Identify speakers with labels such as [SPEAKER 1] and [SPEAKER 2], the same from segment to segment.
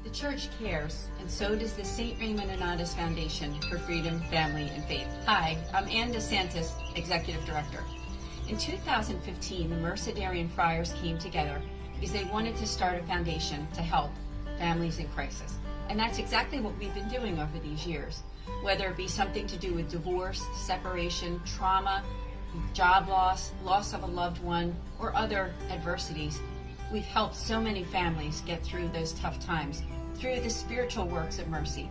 [SPEAKER 1] The Church cares, and so does the St. Raymond Anna's Foundation for Freedom, Family, and Faith. Hi, I'm Anne DeSantis, Executive Director. In 2015, the Mercedarian Friars came together because they wanted to start a foundation to help families in crisis. And that's exactly what we've been doing over these years. Whether it be something to do with divorce, separation, trauma, job loss, loss of a loved one, or other adversities, we've helped so many families get through those tough times through the spiritual works of mercy.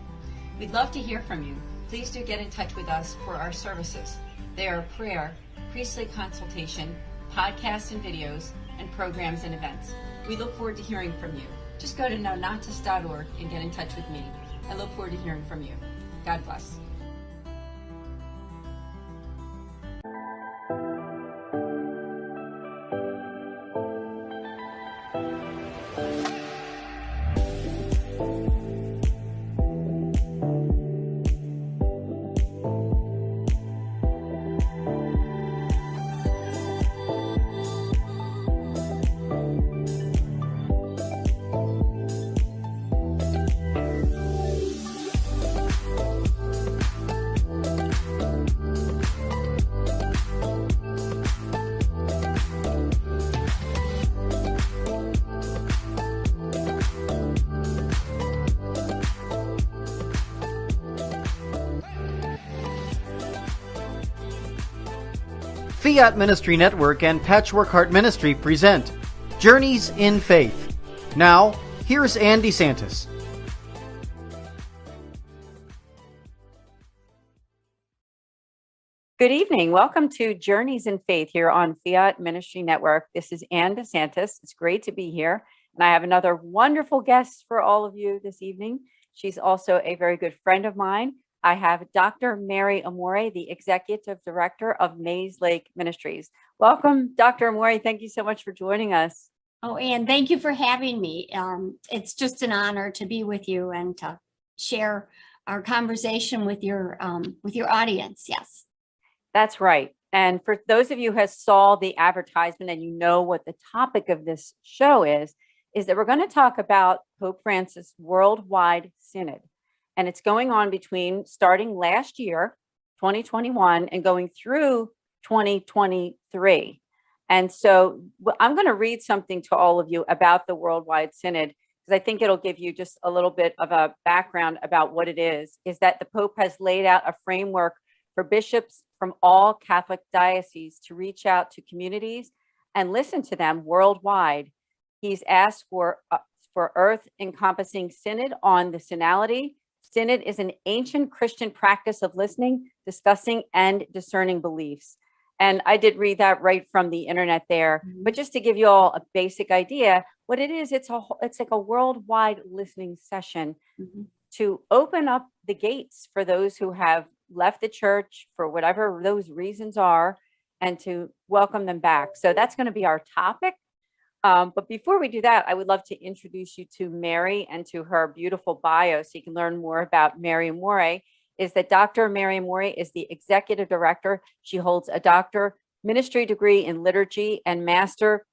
[SPEAKER 1] We'd love to hear from you. Please do get in touch with us for our services. They are prayer, priestly consultation, podcasts and videos, and programs and events. We look forward to hearing from you. Just go to nonotus.org and get in touch with me. I look forward to hearing from you. God bless.
[SPEAKER 2] Fiat Ministry Network and Patchwork Heart Ministry present Journeys in Faith. Now, here's Anne DeSantis.
[SPEAKER 3] Good evening. Welcome to Journeys in Faith here on Fiat Ministry Network. This is Anne DeSantis. It's great to be here. And I have another wonderful guest for all of you this evening. She's also a very good friend of mine. I have Dr. Mary Amore, the Executive Director of Mayslake Ministries. Welcome, Dr. Amore. Thank you so much for joining us.
[SPEAKER 4] Oh, Anne, thank you for having me. It's just an honor to be with you and to share our conversation with your audience. Yes,
[SPEAKER 3] that's right. And for those of you who saw the advertisement and you know what the topic of this show is that we're going to talk about Pope Francis' Worldwide Synod. And it's going on starting last year, 2021, and going through 2023. And so I'm going to read something to all of you about the Worldwide Synod, because I think it'll give you just a little bit of a background about what it is that the Pope has laid out a framework for bishops from all Catholic dioceses to reach out to communities and listen to them worldwide. He's asked for earth-encompassing synod on the synodality. Synod is an ancient Christian practice of listening, discussing, and discerning beliefs. And I did read that right from the internet there. Mm-hmm. But just to give you all a basic idea, what it is, it's like a worldwide listening session to open up the gates for those who have left the church for whatever those reasons are, and to welcome them back. So that's going to be our topic. But before we do that, I would love to introduce you to Mary and to her beautiful bio so you can learn more about Mary Amore. Is that Dr. Mary Amore is the Executive Director. She holds a Doctor Ministry degree in Liturgy and Master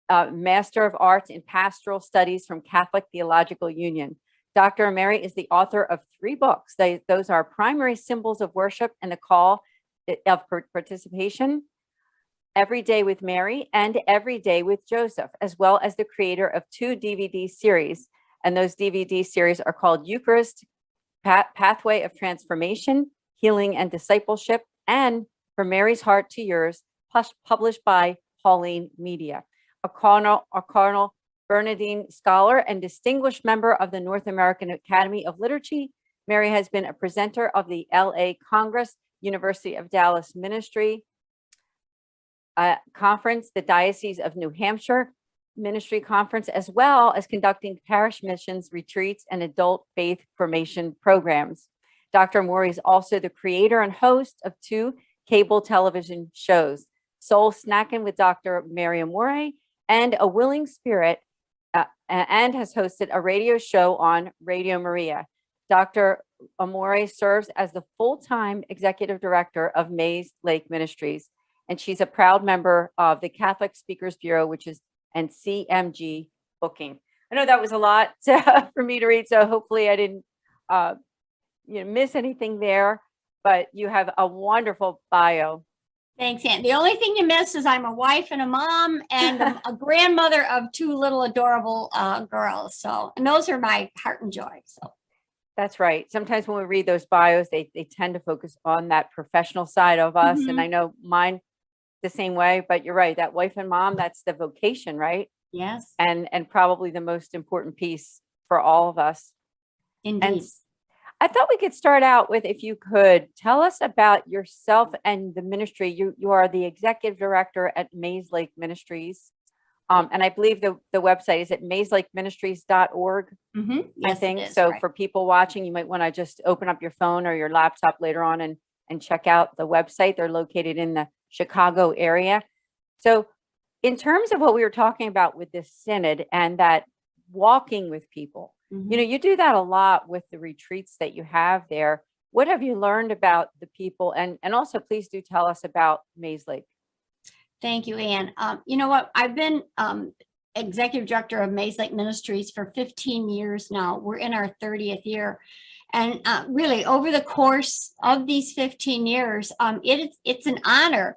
[SPEAKER 3] of Arts in Pastoral Studies from Catholic Theological Union. Dr. Amore is the author of 3 books. Those are Primary Symbols of Worship and the Call of Participation, Every Day with Mary, and Every Day with Joseph, as well as the creator of 2 DVD series. And those DVD series are called Eucharist, Pathway of Transformation, Healing and Discipleship, and From Mary's Heart to Yours, published by Pauline Media. A Cardinal Bernardine Scholar and distinguished member of the North American Academy of Liturgy, Mary has been a presenter of the LA Congress, University of Dallas Ministry Conference, the Diocese of New Hampshire Ministry Conference, as well as conducting parish missions, retreats, and adult faith formation programs. Dr. Amore is also the creator and host of 2 cable television shows, Soul Snackin' with Dr. Mary Amore and A Willing Spirit, and has hosted a radio show on Radio Maria. Dr. Amore serves as the full-time executive director of Mayslake Ministries, and she's a proud member of the Catholic Speakers Bureau, and CMG Booking. I know that was a lot for me to read, so hopefully I didn't miss anything there, but you have a wonderful bio.
[SPEAKER 4] Thanks, Anne. The only thing you miss is I'm a wife and a mom and a grandmother of two little adorable girls. So, and those are my heart and joy. So
[SPEAKER 3] that's right. Sometimes when we read those bios, they tend to focus on that professional side of us. And I know mine the same way, but you're right. That wife and mom, that's the vocation, right?
[SPEAKER 4] yes,
[SPEAKER 3] And probably the most important piece for all of us.
[SPEAKER 4] indeed.
[SPEAKER 3] And I thought we could start out with, if you could tell us about yourself and the ministry. You are the executive director at Mayslake Ministries. And I believe the website is at mayslakeministries.org.
[SPEAKER 4] Yes,
[SPEAKER 3] I think.
[SPEAKER 4] it is,
[SPEAKER 3] So
[SPEAKER 4] right.
[SPEAKER 3] for people watching, you might want to just open up your phone or your laptop later on and check out the website. They're located in the Chicago area. So in terms of what we were talking about with this synod and that walking with people, you do that a lot with the retreats that you have there. What have you learned about the people? And also, please do tell us about Mayslake.
[SPEAKER 4] Thank you, Anne. You know what? I've been executive director of Mayslake Ministries for 15 years now. We're in our 30th year. And really, over the course of these 15 years, it's an honor.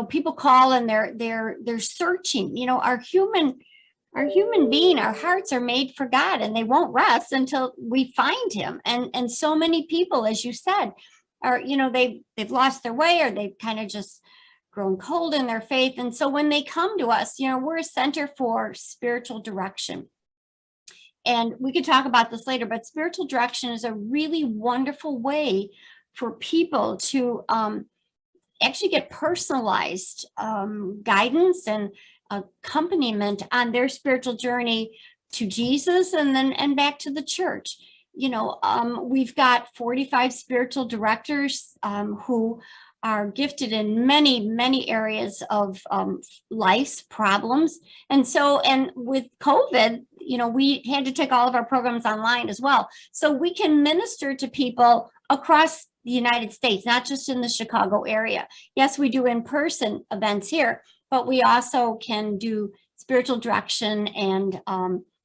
[SPEAKER 4] People call and they're searching. Our human being, our hearts are made for God, and they won't rest until we find Him. And so many people, as you said, are they've lost their way, or they've kind of just grown cold in their faith. And so when they come to us, we're a center for spiritual direction. And we could talk about this later, but spiritual direction is a really wonderful way for people to actually get personalized guidance and accompaniment on their spiritual journey to Jesus and back to the church. We've got 45 spiritual directors who are gifted in many, many areas of life's problems. And with COVID, we had to take all of our programs online as well. So we can minister to people across the United States, not just in the Chicago area. Yes, we do in-person events here, but we also can do spiritual direction and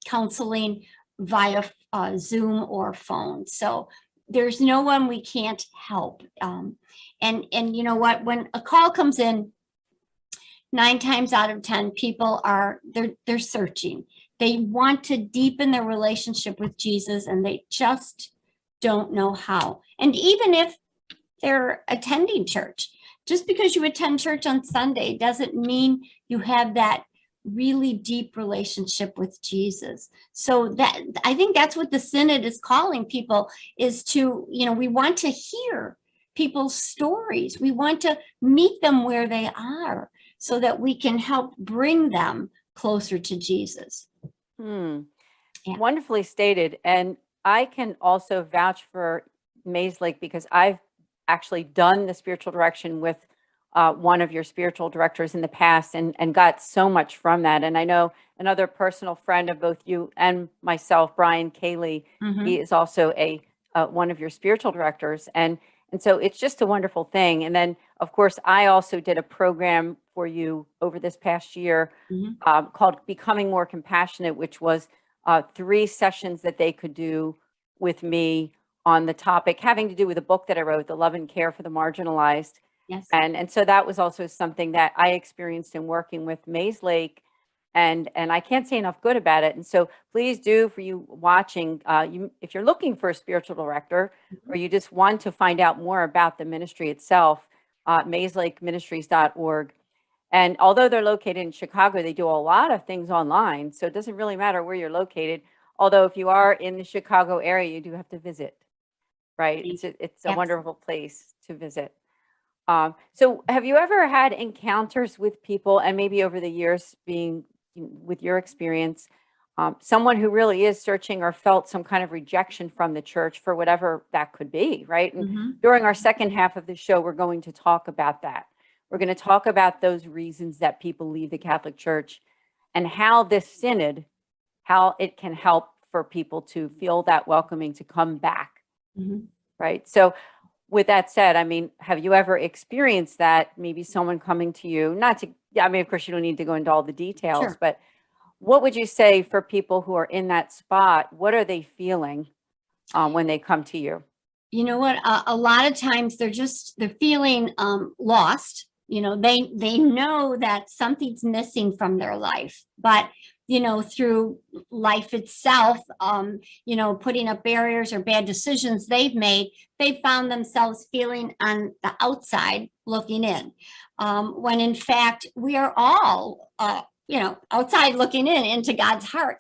[SPEAKER 4] counseling via Zoom or phone. So there's no one we can't help. And you know what, when a call comes in, 9 times out of 10, people they're searching. They want to deepen their relationship with Jesus, and they just don't know how. And even if they're attending church, just because you attend church on Sunday doesn't mean you have that really deep relationship with Jesus. So I think that's what the Synod is calling people, is to, we want to hear people's stories. We want to meet them where they are so that we can help bring them closer to Jesus.
[SPEAKER 3] Yeah.
[SPEAKER 4] Wonderfully
[SPEAKER 3] stated. And I can also vouch for Mayslake because I've actually done the spiritual direction with one of your spiritual directors in the past and got so much from that. And I know another personal friend of both you and myself, Brian Cayley, he is also one of your spiritual directors. And so it's just a wonderful thing. And then, of course, I also did a program for you over this past year called Becoming More Compassionate, which was 3 sessions that they could do with me on the topic having to do with a book that I wrote, The Love and Care for the Marginalized.
[SPEAKER 4] Yes.
[SPEAKER 3] And so that was also something that I experienced in working with Mayslake, and I can't say enough good about it. And so please do, for you watching, if you're looking for a spiritual director or you just want to find out more about the ministry itself, mayslakeministries.org. And although they're located in Chicago, they do a lot of things online. So it doesn't really matter where you're located. Although if you are in the Chicago area, you do have to visit, right? It's a wonderful place to visit. So have you ever had encounters with people, and maybe over the years being with your experience, someone who really is searching or felt some kind of rejection from the church for whatever that could be, right? And during our second half of the show, we're going to talk about that. We're going to talk about those reasons that people leave the Catholic Church and how this synod, how it can help for people to feel that welcoming to come back, right? So with that said, I mean, have you ever experienced that? Maybe someone coming to you, of course, you don't need to go into all the details,
[SPEAKER 4] Sure.
[SPEAKER 3] but what would you say for people who are in that spot? What are they feeling when they come to you?
[SPEAKER 4] You know what? A lot of times they're feeling lost. They know that something's missing from their life, but through life itself, putting up barriers or bad decisions they've made, they found themselves feeling on the outside looking in, when in fact we are all outside looking in into God's heart.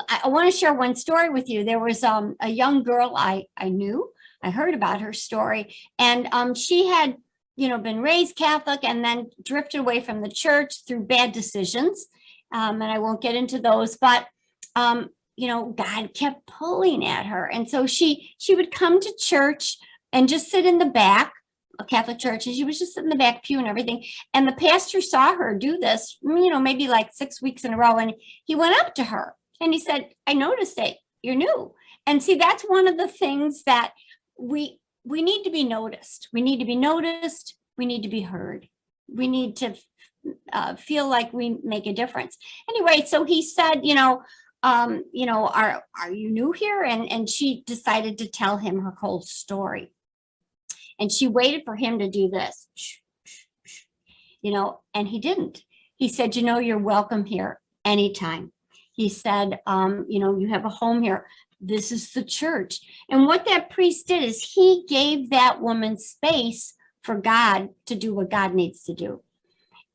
[SPEAKER 4] I want to share one story with you. There was a young girl I knew. I heard about her story, and she had been raised Catholic and then drifted away from the church through bad decisions. And I won't get into those, but God kept pulling at her. And so she would come to church and just sit in the back, a Catholic church, and she was just sit in the back pew and everything. And the pastor saw her do this, maybe like 6 weeks in a row. And he went up to her and he said, "I noticed that you're new." And see, that's one of the things that we need to be noticed. We need to be noticed. We need to be heard. We need to feel like we make a difference. Anyway, so he said, are you new here? And she decided to tell him her whole story. And she waited for him to do this, and he didn't. He said, "You're welcome here anytime." He said, "You have a home here. This is the church." And what that priest did is he gave that woman space for God to do what God needs to do.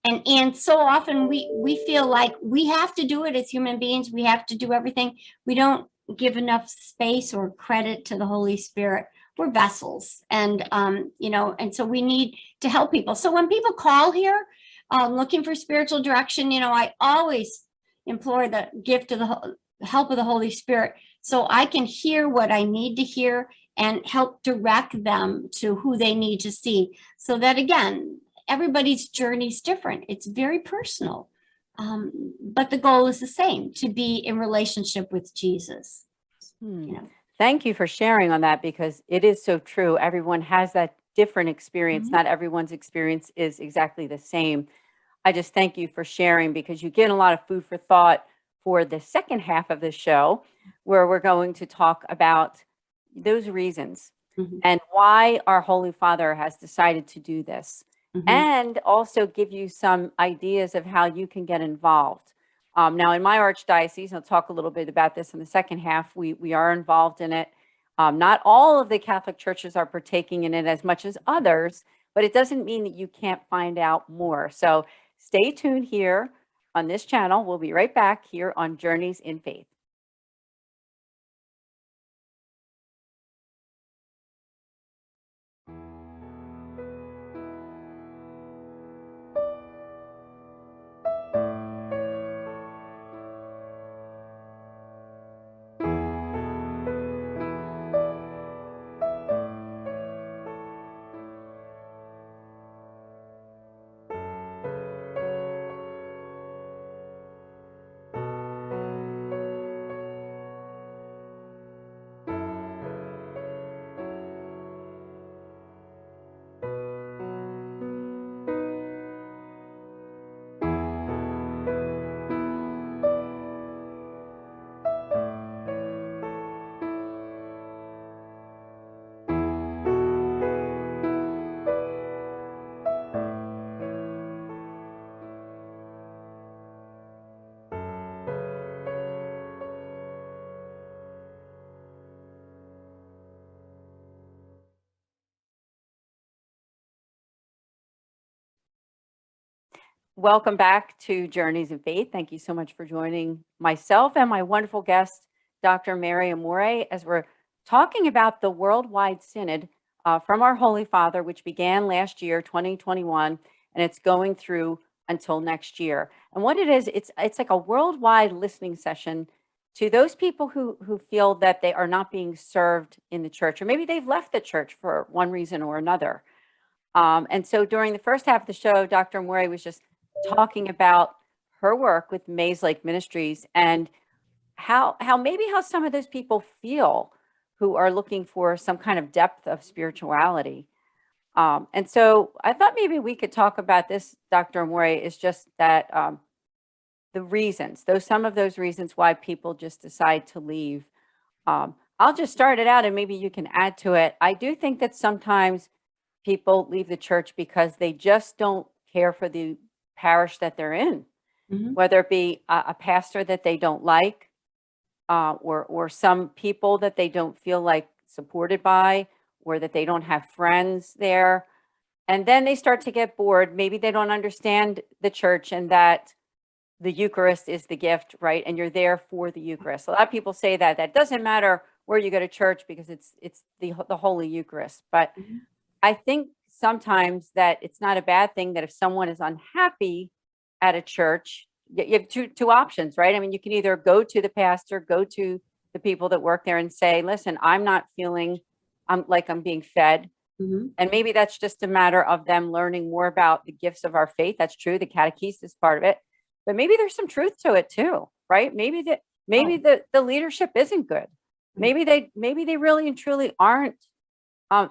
[SPEAKER 4] And so often we feel like we have to do it as human beings. We have to do everything. We don't give enough space or credit to the Holy Spirit. We're vessels, and and so we need to help people. So when people call here looking for spiritual direction, I always implore the gift of the help of the Holy Spirit, so I can hear what I need to hear and help direct them to who they need to see. So that, again, everybody's journey is different. It's very personal. But the goal is the same, to be in relationship with Jesus.
[SPEAKER 3] Thank you for sharing on that, because it is so true. Everyone has that different experience. Not everyone's experience is exactly the same. I just thank you for sharing, because you get a lot of food for thought for the second half of the show, where we're going to talk about those reasons and why our Holy Father has decided to do this, and also give you some ideas of how you can get involved. Now, in my archdiocese, I'll talk a little bit about this in the second half, we are involved in it. Not all of the Catholic churches are partaking in it as much as others, but it doesn't mean that you can't find out more. So stay tuned here on this channel. We'll be right back here on Journeys in Faith. Welcome back to Journeys in Faith. Thank you so much for joining myself and my wonderful guest, Dr. Mary Amore, as we're talking about the Worldwide Synod from our Holy Father, which began last year, 2021, and it's going through until next year. And what it is, it's like a worldwide listening session to those people who feel that they are not being served in the church, or maybe they've left the church for one reason or another. And so during the first half of the show, Dr. Amore was just talking about her work with Mayslake Ministries and how some of those people feel who are looking for some kind of depth of spirituality. And so I thought maybe we could talk about this, Dr. Amore, is just that the reasons, some of those reasons why people just decide to leave. I'll just start it out and maybe you can add to it. I do think that sometimes people leave the church because they just don't care for the parish that they're in, whether it be a pastor that they don't like, or some people that they don't feel like supported by, or that they don't have friends there. And then they start to get bored. Maybe they don't understand the church and that the Eucharist is the gift, right? And you're there for the Eucharist. A lot of people say that doesn't matter where you go to church because it's the Holy Eucharist. But I think sometimes that it's not a bad thing that if someone is unhappy at a church, you have two options, right? I mean, you can either go to the pastor, go to the people that work there and say, listen, I'm not feeling like I'm being fed. And maybe that's just a matter of them learning more about the gifts of our faith. That's true. The catechesis is part of it. But maybe there's some truth to it too, right? Maybe the leadership isn't good. Maybe they really and truly aren't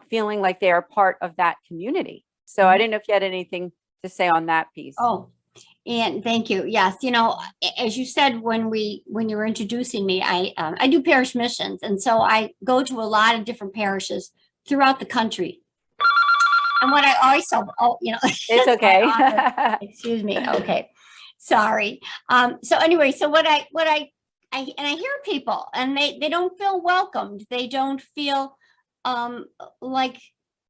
[SPEAKER 3] feeling like they are part of that community. So I didn't know if you had anything to say on that piece.
[SPEAKER 4] Oh, and thank you. Yes, as you said when you were introducing me, I do parish missions, and so I go to a lot of different parishes throughout the country. And what I always tell,
[SPEAKER 3] it's okay.
[SPEAKER 4] Excuse me. Okay, sorry. So anyway, so what I hear people, and they don't feel welcomed. They don't feel like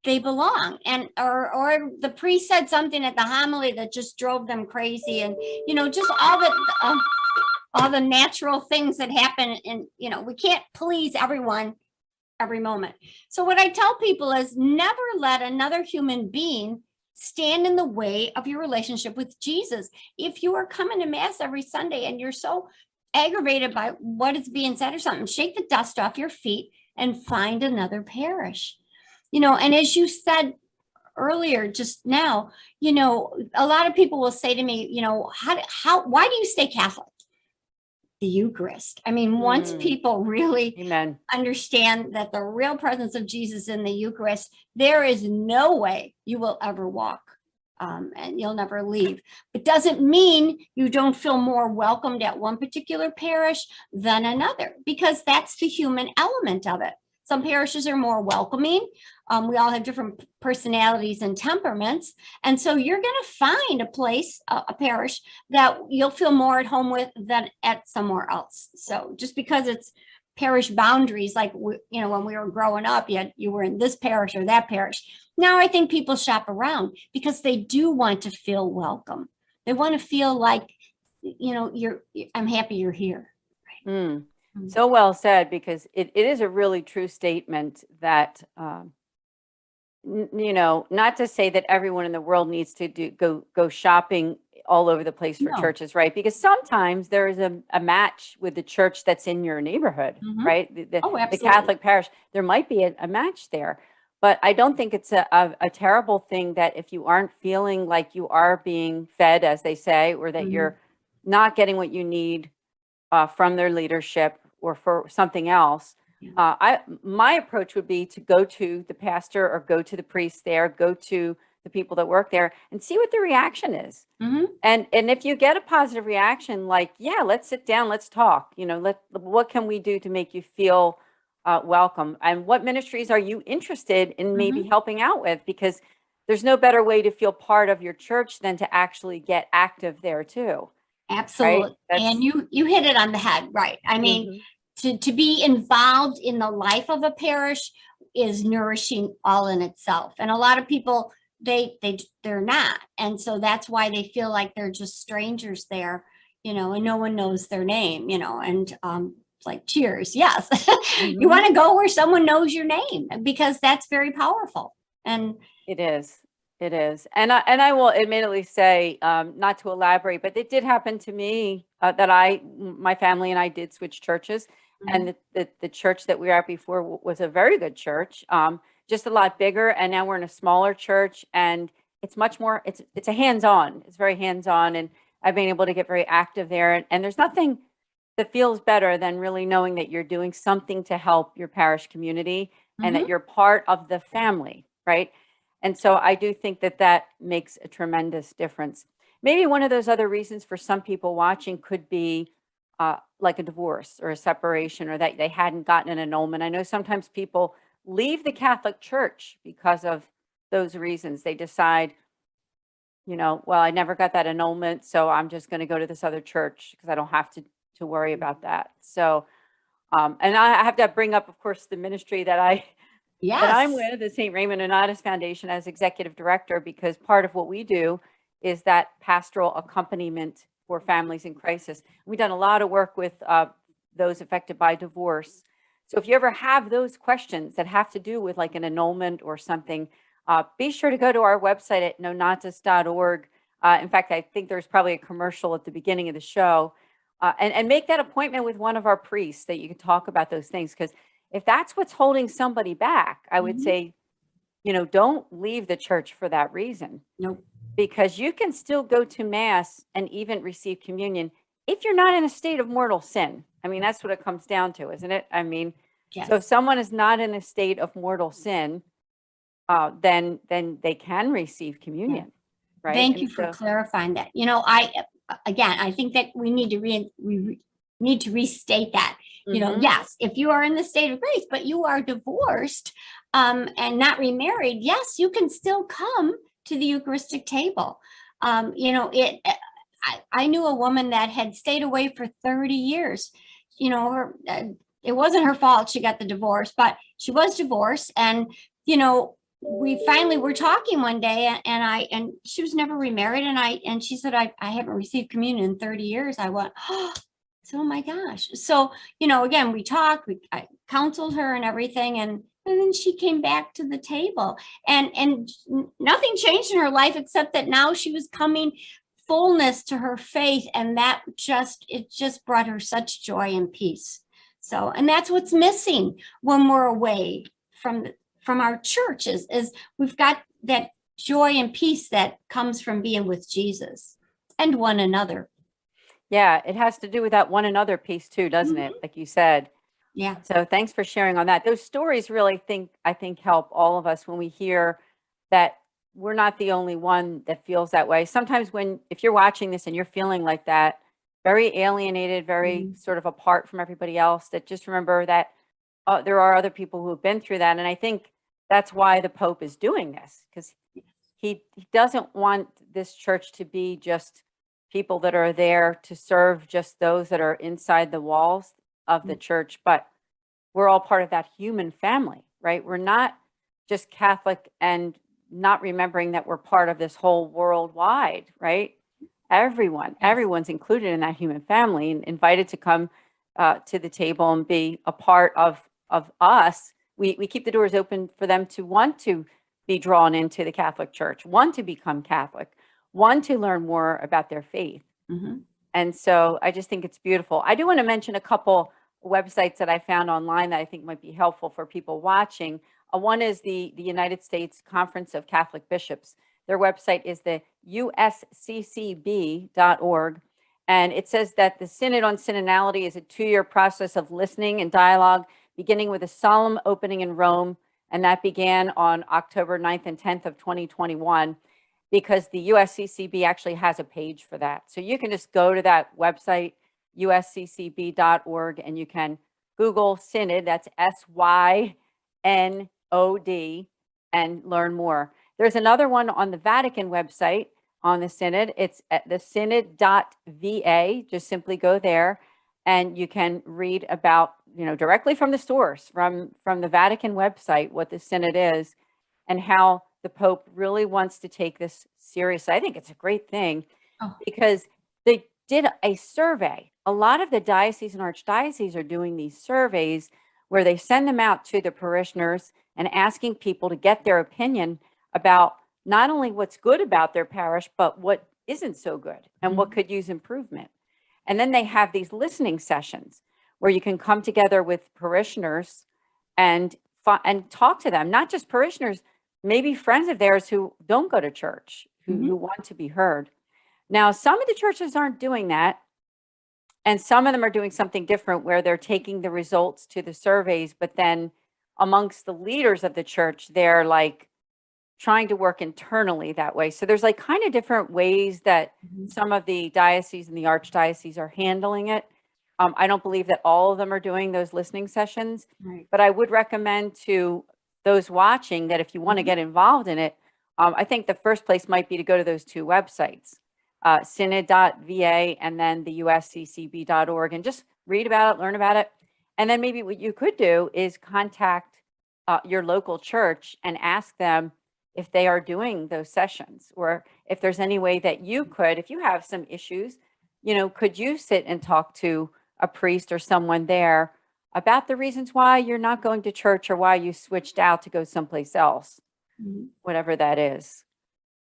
[SPEAKER 4] they belong, and or the priest said something at the homily that just drove them crazy, and just all the natural things that happen, and we can't please everyone every moment. So what I tell people is never let another human being stand in the way of your relationship with Jesus. If you are coming to mass every Sunday and you're so aggravated by what is being said or something, shake the dust off your feet and find another parish. And as you said earlier, just now, a lot of people will say to me, why do you stay Catholic? The Eucharist. I mean, once people really understand that the real presence of Jesus in the Eucharist, there is no way you will ever walk and you'll never leave. It doesn't mean you don't feel more welcomed at one particular parish than another, because that's the human element of it. Some parishes are more welcoming. We all have different personalities and temperaments. And so you're going to find a place, a parish that you'll feel more at home with than at somewhere else. So just because it's parish boundaries, like, when we were growing up, you were in this parish or that parish. Now I think people shop around because they do want to feel welcome. They want to feel like, I'm happy you're here. Right?
[SPEAKER 3] So well said, because it is a really true statement that, not to say that everyone in the world needs to go shopping all over the place for churches, right? Because sometimes there is a match with the church that's in your neighborhood, right? The Catholic parish, there might be a match there. But I don't think it's a terrible thing that if you aren't feeling like you are being fed, as they say, or that you're not getting what you need from their leadership or for something else, my approach would be to go to the pastor or go to the priest there, go to the people that work there and see what the reaction is. And if you get a positive reaction, like, yeah, let's sit down, let's talk, what can we do to make you feel welcome? And what ministries are you interested in maybe helping out with? Because there's no better way to feel part of your church than to actually get active there too.
[SPEAKER 4] Absolutely. Right? And you hit it on the head, right? I mean, to be involved in the life of a parish is nourishing all in itself. And a lot of people, they're not. And so that's why they feel like they're just strangers there, and no one knows their name, and like, cheers. Yes. You want to go where someone knows your name, because that's very powerful. And
[SPEAKER 3] it is. And I will admittedly say, not to elaborate, but it did happen to me that my family and I did switch churches. And the church that we were at before was a very good church, just a lot bigger. And now we're in a smaller church, and it's much more, it's a hands-on. It's very hands-on. And I've been able to get very active there. And there's nothing that feels better than really knowing that you're doing something to help your parish community and that you're part of the family, right? And so I do think that makes a tremendous difference. maybe one of those other reasons for some people watching could be like a divorce or a separation, or that they hadn't gotten an annulment. I know sometimes people leave the Catholic Church because of those reasons. They decide, well, I never got that annulment, so I'm just going to go to this other church because I don't have to worry about that. So, and I have to bring up, of course, the ministry that I'm
[SPEAKER 4] Yes.
[SPEAKER 3] with, the St. Raymond and Anne Foundation, as executive director, because part of what we do is that pastoral accompaniment for families in crisis. We've done a lot of work with those affected by divorce. So if you ever have those questions that have to do with like an annulment or something, be sure to go to our website at nonatus.org. In fact, I think there's probably a commercial at the beginning of the show, and make that appointment with one of our priests that you can talk about those things. Because if that's what's holding somebody back, I would say, don't leave the church for that reason.
[SPEAKER 4] Nope.
[SPEAKER 3] Because you can still go to Mass and even receive communion if you're not in a state of mortal sin. I mean, that's what it comes down to, isn't it? I mean,
[SPEAKER 4] Yes.
[SPEAKER 3] so if someone is not in a state of mortal sin, then they can receive communion, right?
[SPEAKER 4] Thank
[SPEAKER 3] And
[SPEAKER 4] you for
[SPEAKER 3] so-
[SPEAKER 4] clarifying that. I think that we need to restate that.
[SPEAKER 3] Mhm.
[SPEAKER 4] Yes, if you are in the state of grace, but you are divorced and not remarried, yes, you can still come to the Eucharistic table. I knew a woman that had stayed away for 30 years. It wasn't her fault she got the divorce, but she was divorced, and we finally were talking one day, and she was never remarried, and she said, I haven't received communion in 30 years. I went, oh my gosh. So, again, we talked, I counseled her and everything, and then she came back to the table, and nothing changed in her life except that now she was coming fullness to her faith, and it just brought her such joy and peace. So, and that's what's missing when we're away from our churches, is we've got that joy and peace that comes from being with Jesus and one another.
[SPEAKER 3] Yeah, it has to do with that one another piece too, doesn't it? Like you said.
[SPEAKER 4] Yeah.
[SPEAKER 3] So thanks for sharing on that. Those stories really I think help all of us when we hear that we're not the only one that feels that way. Sometimes if you're watching this and you're feeling like that, very alienated, very sort of apart from everybody else, that just remember that there are other people who have been through that. And I think that's why the Pope is doing this, because he doesn't want this church to be just people that are there to serve just those that are inside the walls of the church, but we're all part of that human family, right? We're not just Catholic and not remembering that we're part of this whole worldwide, right? Everyone's included in that human family and invited to come to the table and be a part of us. We keep the doors open for them to want to be drawn into the Catholic Church, want to become Catholic, want to learn more about their faith.
[SPEAKER 4] Mm-hmm.
[SPEAKER 3] And so I just think it's beautiful. I do want to mention a couple websites that I found online that I think might be helpful for people watching. One is the United States Conference of Catholic Bishops. Their website is the usccb.org. And it says that the Synod on Synodality is a 2-year process of listening and dialogue, beginning with a solemn opening in Rome. And that began on October 9th and 10th of 2021, because the USCCB actually has a page for that. So you can just go to that website, usccb.org, and you can Google Synod, that's SYNOD, and learn more. There's another one on the Vatican website on the Synod. It's at the synod.va. Just simply go there and you can read about, directly from the source, from the Vatican website, what the Synod is and how the Pope really wants to take this seriously. I think it's a great thing because they did a survey. A lot of the dioceses and archdioceses are doing these surveys where they send them out to the parishioners and asking people to get their opinion about not only what's good about their parish, but what isn't so good and what could use improvement. And then they have these listening sessions where you can come together with parishioners and talk to them, not just parishioners, maybe friends of theirs who don't go to church, who want to be heard. Now, some of the churches aren't doing that. And some of them are doing something different where they're taking the results to the surveys, but then amongst the leaders of the church, they're like trying to work internally that way. So there's like kind of different ways that some of the dioceses and the archdioceses are handling it. I don't believe that all of them are doing those listening sessions,
[SPEAKER 4] Right.
[SPEAKER 3] but I would recommend to those watching that if you want to get involved in it, I think the first place might be to go to those two websites, synod.va and then the usccb.org, and just read about it, learn about it. And then maybe what you could do is contact your local church and ask them if they are doing those sessions, or if there's any way that you could, if you have some issues, could you sit and talk to a priest or someone there about the reasons why you're not going to church or why you switched out to go someplace else, whatever that is.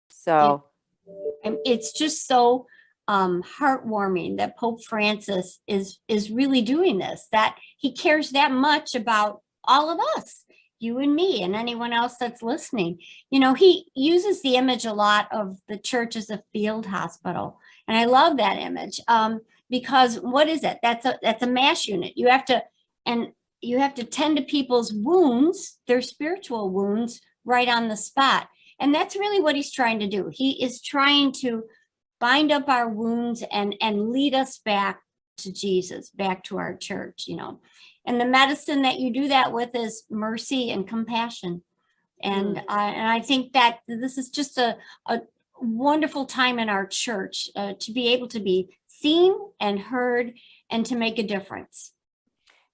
[SPEAKER 3] So
[SPEAKER 4] And it's just so heartwarming that Pope Francis is really doing this, that he cares that much about all of us, you and me and anyone else that's listening. He uses the image a lot of the church as a field hospital. And I love that image because what is it? That's a mass unit. You have to tend to people's wounds, their spiritual wounds, right on the spot. And that's really what he's trying to do. He is trying to bind up our wounds and lead us back to Jesus, back to our church, And the medicine that you do that with is mercy and compassion. And I think that this is just a wonderful time in our church to be able to be seen and heard and to make a difference.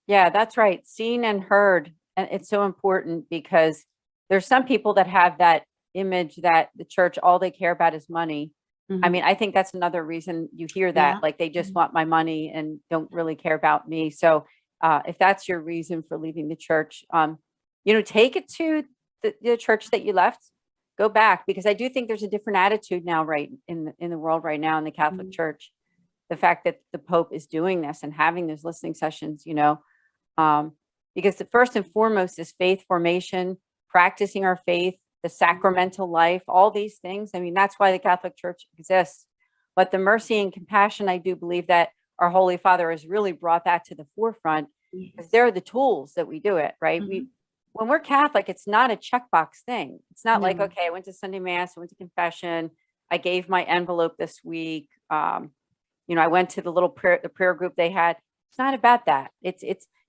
[SPEAKER 3] yeah, that's right. Seen and heard. And it's so important because there's some people that have that image that the church, all they care about is money. I mean, I think that's another reason you hear that, like they just want my money and don't really care about me. So if that's your reason for leaving the church, take it to the church that you left, go back, because I do think there's a different attitude now, right, in the world right now in the Catholic Church. The fact that the Pope is doing this and having those listening sessions, because the first and foremost is faith formation, practicing our faith, the sacramental life, all these things. I mean, that's why the Catholic Church exists. But the mercy and compassion, I do believe that our Holy Father has really brought that to the forefront, because they're the tools that we do it, right? When we're Catholic, it's not a checkbox thing. It's not like, okay, I went to Sunday Mass, I went to confession, I gave my envelope this week. I went to the prayer group they had. It's not about that.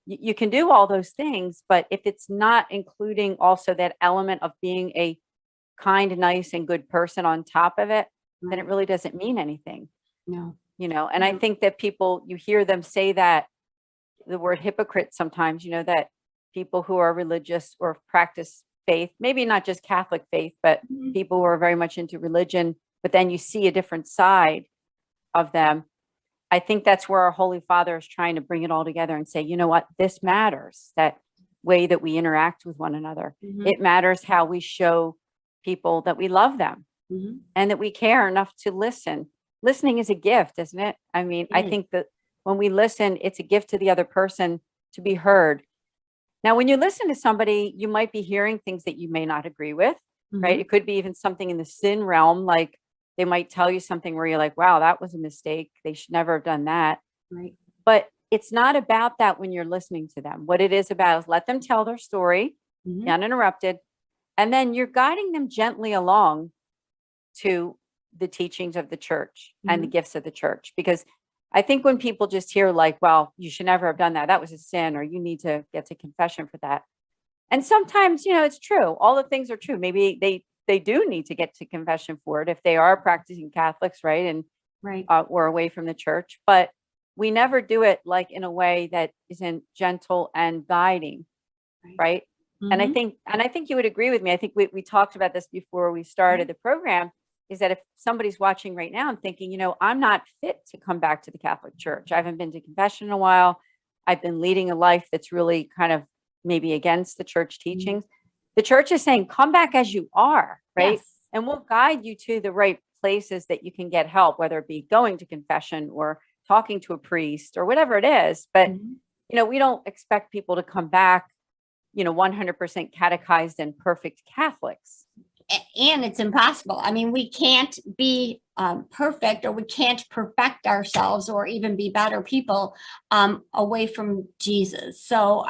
[SPEAKER 3] You can do all those things, but if it's not including also that element of being a kind, nice, and good person on top of it, then it really doesn't mean anything.
[SPEAKER 4] No.
[SPEAKER 3] And I think that people, you hear them say that, the word hypocrite sometimes, that people who are religious or practice faith, maybe not just Catholic faith, but people who are very much into religion, but then you see a different side of them. I think that's where our Holy Father is trying to bring it all together and say, you know what, this matters, that way that we interact with one another. It matters how we show people that we love them and that we care enough to listen. Listening is a gift, isn't it? I mean, I think that when we listen, it's a gift to the other person to be heard. Now, when you listen to somebody, you might be hearing things that you may not agree with, right? It could be even something in the sin realm, like they might tell you something where you're like, wow, that was a mistake. They should never have done that.
[SPEAKER 4] Right.
[SPEAKER 3] But it's not about that when you're listening to them. What it is about is let them tell their story uninterrupted. And then you're guiding them gently along to the teachings of the church and the gifts of the church. Because I think when people just hear like, well, you should never have done that, that was a sin, or you need to get to confession for that. And sometimes, it's true. All the things are true. Maybe they do need to get to confession for it if they are practicing Catholics, right? And or away from the church. But we never do it like in a way that isn't gentle and guiding, right? And I think you would agree with me. I think we talked about this before we started the program, is that if somebody's watching right now and thinking, I'm not fit to come back to the Catholic Church. I haven't been to confession in a while. I've been leading a life that's really kind of maybe against the church teachings. The church is saying, come back as you are, right? Yes. And we'll guide you to the right places that you can get help, whether it be going to confession or talking to a priest or whatever it is. But, we don't expect people to come back, 100% catechized and perfect Catholics.
[SPEAKER 4] and it's impossible. I mean, we can't be perfect, or we can't perfect ourselves or even be better people away from Jesus. So,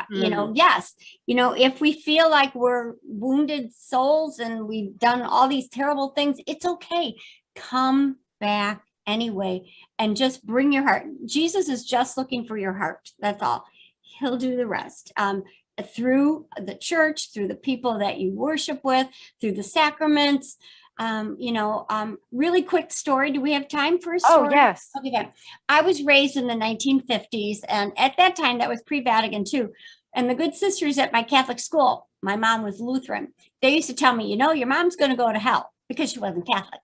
[SPEAKER 4] yes, if we feel like we're wounded souls and we've done all these terrible things, it's okay. Come back anyway and just bring your heart. Jesus is just looking for your heart. That's all. He'll do the rest. Through the church, through the people that you worship with, through the sacraments. Really quick story. Do we have time for a story?
[SPEAKER 3] Oh, yes.
[SPEAKER 4] Okay, good. I was raised in the 1950s, and at that time, that was pre-Vatican II. And the good sisters at my Catholic school, my mom was Lutheran, they used to tell me, your mom's going to go to hell, because she wasn't Catholic.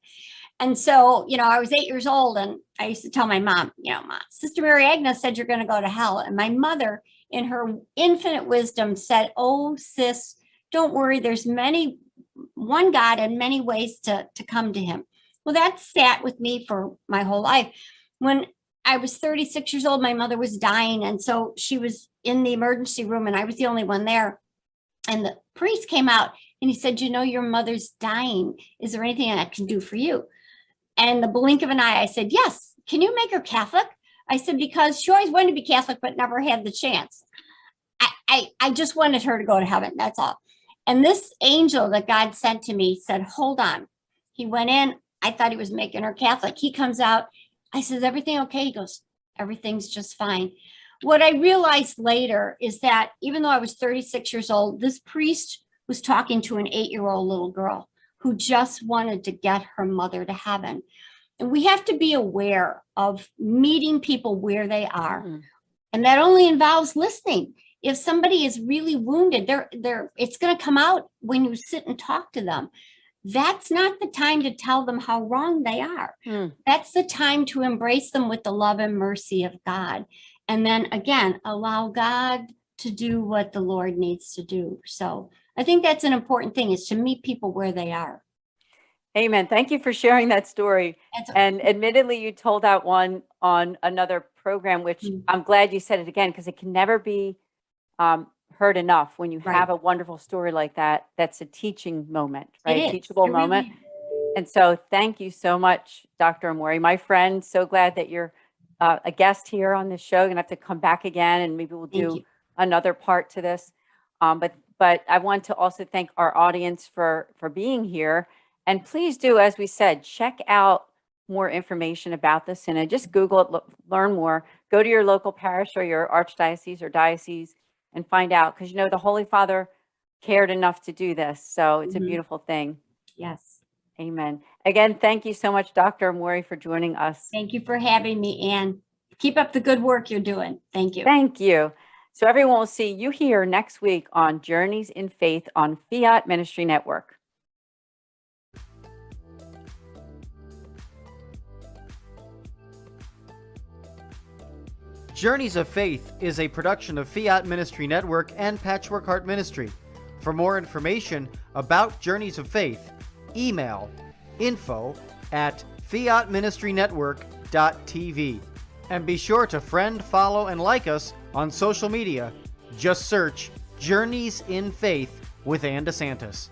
[SPEAKER 4] And so, I was 8 years old, and I used to tell my mom, Mom, Sister Mary Agnes said you're going to go to hell. And my mother, in her infinite wisdom, said, oh, sis, don't worry. There's one God and many ways to come to him. Well, that sat with me for my whole life. When I was 36 years old, my mother was dying. And so she was in the emergency room, and I was the only one there. And the priest came out and he said, your mother's dying. Is there anything I can do for you? And in the blink of an eye, I said, yes. Can you make her Catholic? I said, because she always wanted to be Catholic, but never had the chance. I just wanted her to go to heaven. That's all. And this angel that God sent to me said, hold on. He went in. I thought he was making her Catholic. He comes out. I said, is everything okay? He goes, everything's just fine. What I realized later is that even though I was 36 years old, this priest was talking to an 8-year-old little girl who just wanted to get her mother to heaven. And we have to be aware of meeting people where they are. And that only involves listening. If somebody is really wounded, it's going to come out when you sit and talk to them. That's not the time to tell them how wrong they are. That's the time to embrace them with the love and mercy of God. And then again, allow God to do what the Lord needs to do. So I think that's an important thing, is to meet people where they are.
[SPEAKER 3] Amen. Thank you for sharing that story. And admittedly, you told that one on another program, which I'm glad you said it again, because it can never be heard enough when you have a wonderful story like that. That's a teaching moment, right? Teachable moment. And so thank you so much, Dr. Amore, my friend. So glad that you're a guest here on this show. You're going to have to come back again, and maybe we'll do another part to this. But I want to also thank our audience for being here. And please do, as we said, check out more information about the synod. Just Google it, learn more. Go to your local parish or your archdiocese or diocese and find out, because the Holy Father cared enough to do this. So it's a beautiful thing.
[SPEAKER 4] Yes.
[SPEAKER 3] Amen. Again, thank you so much, Dr. Amore, for joining us.
[SPEAKER 4] Thank you for having me, Anne. Keep up the good work you're doing. Thank you.
[SPEAKER 3] Thank you. So everyone will see you here next week on Journeys in Faith on Fiat Ministry Network.
[SPEAKER 2] Journeys of Faith is a production of Fiat Ministry Network and Patchwork Heart Ministry. For more information about Journeys of Faith, email info@fiatministrynetwork.tv. And be sure to friend, follow, and like us on social media. Just search Journeys in Faith with Anne DeSantis.